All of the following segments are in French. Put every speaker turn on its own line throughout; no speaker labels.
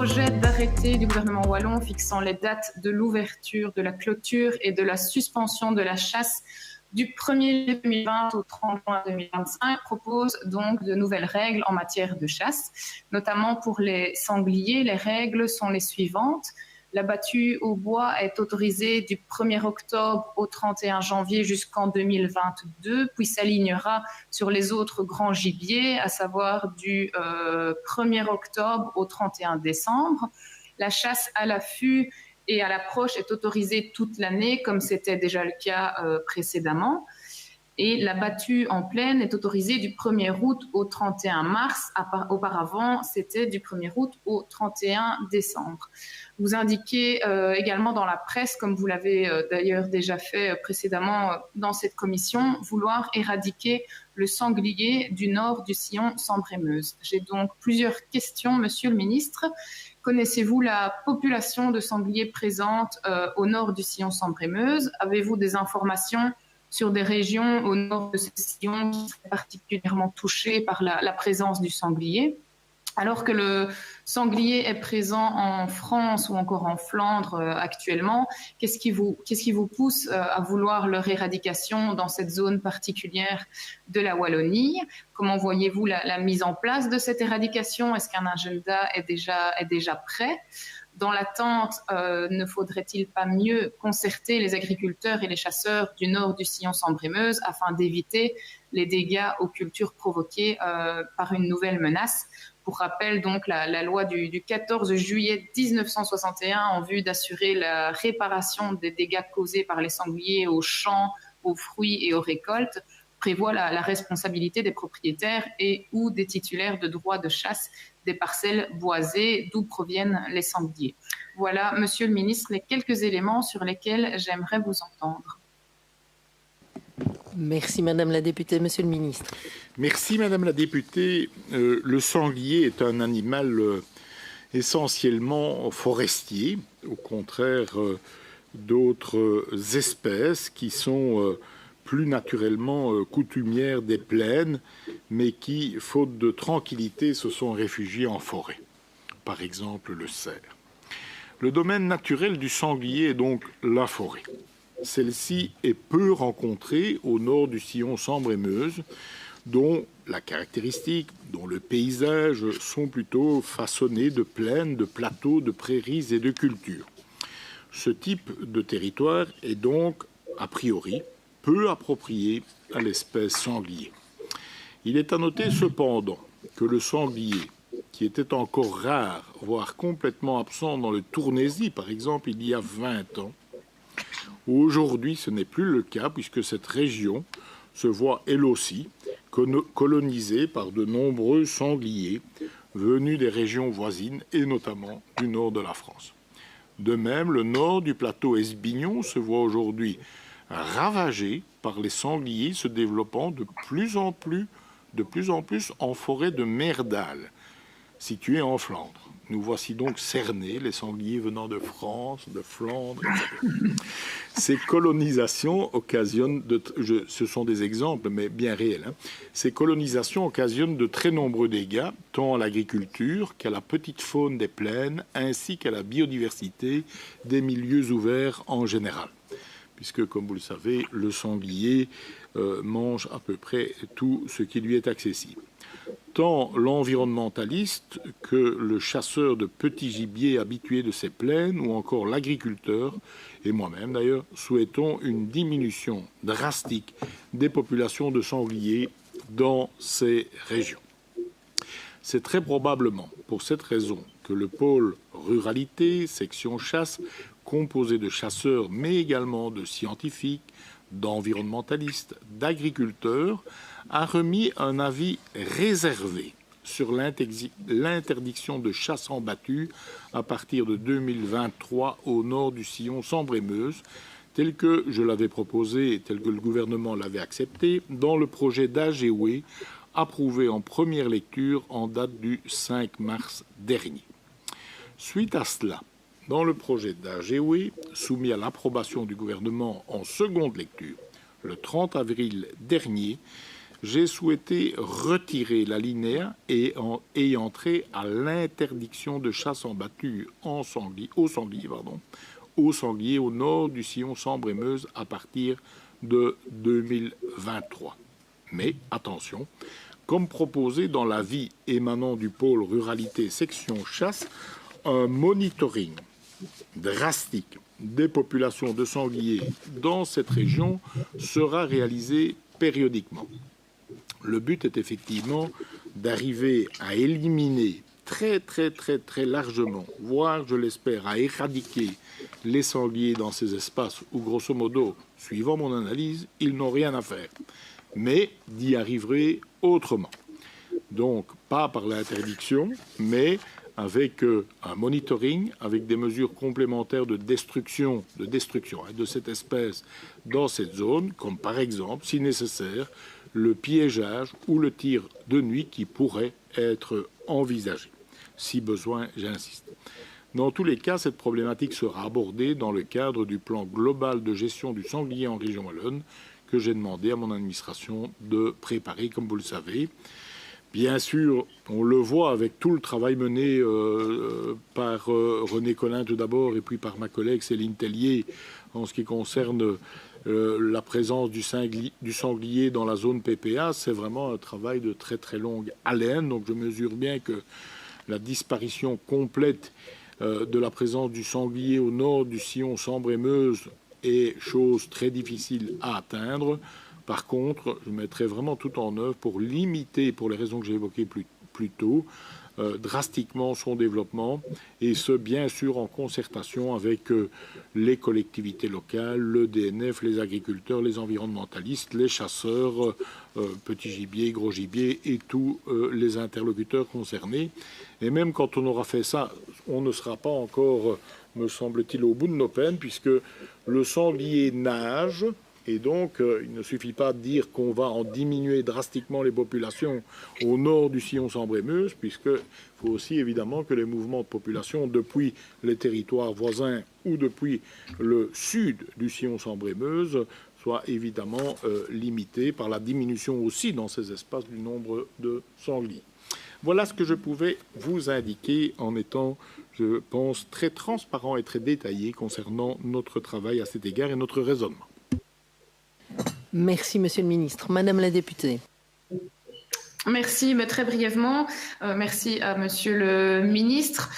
projet d'arrêté du gouvernement wallon fixant les dates de l'ouverture, de la clôture et de la suspension de la chasse du 1er juillet 2020 au 30 juin 2025 propose donc de nouvelles règles en matière de chasse, notamment pour les sangliers. Les règles sont les suivantes. La battue au bois est autorisée du 1er octobre au 31 janvier jusqu'en 2022, puis s'alignera sur les autres grands gibiers, à savoir du 1er octobre au 31 décembre. La chasse à l'affût et à l'approche est autorisée toute l'année, comme c'était déjà le cas précédemment. Et la battue en plaine est autorisée du 1er août au 31 mars. Auparavant, c'était du 1er août au 31 décembre. Vous indiquez également dans la presse, comme vous l'avez d'ailleurs déjà fait précédemment dans cette commission, vouloir éradiquer le sanglier du nord du sillon Sambre-et-Meuse. J'ai donc plusieurs questions, Monsieur le ministre. Connaissez-vous la population de sangliers présente au nord du sillon Sambre-et-Meuse? Avez-vous des informations sur des régions au nord de ce sillon qui seraient particulièrement touchées par la présence du sanglier? Alors que le sanglier est présent en France ou encore en Flandre actuellement, qu'est-ce qui vous pousse à vouloir leur éradication dans cette zone particulière de la Wallonie? Comment voyez-vous la mise en place de cette éradication? Est-ce qu'un agenda est déjà prêt? Dans l'attente, ne faudrait-il pas mieux concerter les agriculteurs et les chasseurs du nord du sillon Sambre-et-Meuse afin d'éviter les dégâts aux cultures provoqués par une nouvelle menace? Pour rappel, donc, la loi du 14 juillet 1961 en vue d'assurer la réparation des dégâts causés par les sangliers aux champs, aux fruits et aux récoltes prévoit la responsabilité des propriétaires et ou des titulaires de droits de chasse des parcelles boisées d'où proviennent les sangliers. Voilà, Monsieur le ministre, les quelques éléments sur lesquels j'aimerais vous entendre.
Merci Madame la députée. Monsieur le ministre.
Merci Madame la députée. Le sanglier est un animal essentiellement forestier, au contraire d'autres espèces qui sont plus naturellement coutumières des plaines, mais qui, faute de tranquillité, se sont réfugiées en forêt. Par exemple, le cerf. Le domaine naturel du sanglier est donc la forêt. Celle-ci est peu rencontrée au nord du sillon Sambre-et-Meuse, dont la caractéristique, dont le paysage sont plutôt façonnés de plaines, de plateaux, de prairies et de cultures. Ce type de territoire est donc, a priori, peu approprié à l'espèce sanglier. Il est à noter cependant que le sanglier, qui était encore rare, voire complètement absent dans le Tournaisis, par exemple, il y a 20 ans, aujourd'hui, ce n'est plus le cas puisque cette région se voit elle aussi colonisée par de nombreux sangliers venus des régions voisines et notamment du nord de la France. De même, le nord du plateau Esbignon se voit aujourd'hui ravagé par les sangliers se développant de plus en plus en forêt de Merdal, située en Flandre. Nous voici donc cernés, les sangliers venant de France, de Flandre, etc. Ces colonisations occasionnent, ce sont des exemples, mais bien réels, ces colonisations occasionnent de très nombreux dégâts, tant à l'agriculture qu'à la petite faune des plaines, ainsi qu'à la biodiversité des milieux ouverts en général. Puisque, comme vous le savez, le sanglier mange à peu près tout ce qui lui est accessible. Tant l'environnementaliste que le chasseur de petits gibiers habitué de ces plaines ou encore l'agriculteur, et moi-même d'ailleurs, souhaitons une diminution drastique des populations de sangliers dans ces régions. C'est très probablement pour cette raison que le pôle ruralité, section chasse, composé de chasseurs mais également de scientifiques, d'environnementalistes, d'agriculteurs, a remis un avis réservé sur l'interdiction de chasse en battue à partir de 2023 au nord du sillon Sambre-et-Meuse, tel que je l'avais proposé et tel que le gouvernement l'avait accepté dans le projet d'AGOE approuvé en première lecture en date du 5 mars dernier. Suite à cela, dans le projet d'AGOE, soumis à l'approbation du gouvernement en seconde lecture, le 30 avril dernier, j'ai souhaité retirer l'alinéa ayant trait à l'interdiction de chasse en battue au sanglier au nord du sillon Sambre-et-Meuse à partir de 2023. Mais attention, comme proposé dans l'avis émanant du pôle ruralité section chasse, un monitoring drastique des populations de sangliers dans cette région sera réalisé périodiquement. Le but est effectivement d'arriver à éliminer très largement, voire je l'espère, à éradiquer les sangliers dans ces espaces où, grosso modo, suivant mon analyse, ils n'ont rien à faire, mais d'y arriver autrement. Donc, pas par l'interdiction, mais avec un monitoring, avec des mesures complémentaires de destruction de cette espèce dans cette zone, comme par exemple, si nécessaire, le piégeage ou le tir de nuit qui pourrait être envisagé. Si besoin, j'insiste. Dans tous les cas, cette problématique sera abordée dans le cadre du plan global de gestion du sanglier en région wallonne que j'ai demandé à mon administration de préparer, comme vous le savez. Bien sûr, on le voit avec tout le travail mené par René Collin tout d'abord et puis par ma collègue Céline Tellier en ce qui concerne la présence du sanglier dans la zone PPA. C'est vraiment un travail de très longue haleine. Donc je mesure bien que la disparition complète de la présence du sanglier au nord du sillon Sambre-et-Meuse est chose très difficile à atteindre. Par contre, je mettrai vraiment tout en œuvre pour limiter, pour les raisons que j'ai évoquées plus tôt, drastiquement son développement, et ce, bien sûr, en concertation avec les collectivités locales, le DNF, les agriculteurs, les environnementalistes, les chasseurs, petits gibiers, gros gibiers, et tous les interlocuteurs concernés. Et même quand on aura fait ça, on ne sera pas encore, me semble-t-il, au bout de nos peines, puisque le sanglier nage. Et donc, il ne suffit pas de dire qu'on va en diminuer drastiquement les populations au nord du sillon Sambre-et-Meuse, puisqu'il faut aussi évidemment que les mouvements de population depuis les territoires voisins ou depuis le sud du sillon Sambre-et-Meuse soient évidemment limités par la diminution aussi dans ces espaces du nombre de sangliers. Voilà ce que je pouvais vous indiquer en étant, je pense, très transparent et très détaillé concernant notre travail à cet égard et notre raisonnement.
Merci, Monsieur le Ministre. Madame la députée.
Merci, mais très brièvement. Merci à Monsieur le Ministre.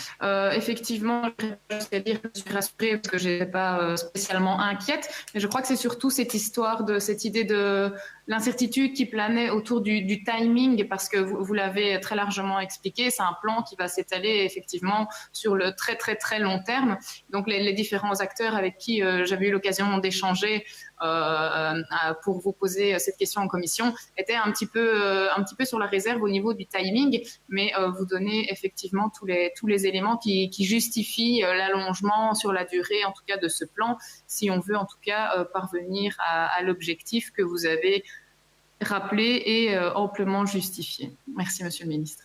Effectivement, je vais dire que je suis rassurée parce que je n'étais pas spécialement inquiète, mais je crois que c'est surtout cette histoire de cette idée de l'incertitude qui planait autour du timing, parce que vous l'avez très largement expliqué, c'est un plan qui va s'étaler effectivement sur le très long terme. Donc les différents acteurs avec qui j'avais eu l'occasion d'échanger pour vous poser cette question en commission étaient un petit peu sur la réserve au niveau du timing, mais vous donnez effectivement tous les éléments qui justifient l'allongement sur la durée, en tout cas de ce plan, si on veut en tout cas parvenir à l'objectif que vous avez rappelé et amplement justifié. Merci, Monsieur le Ministre.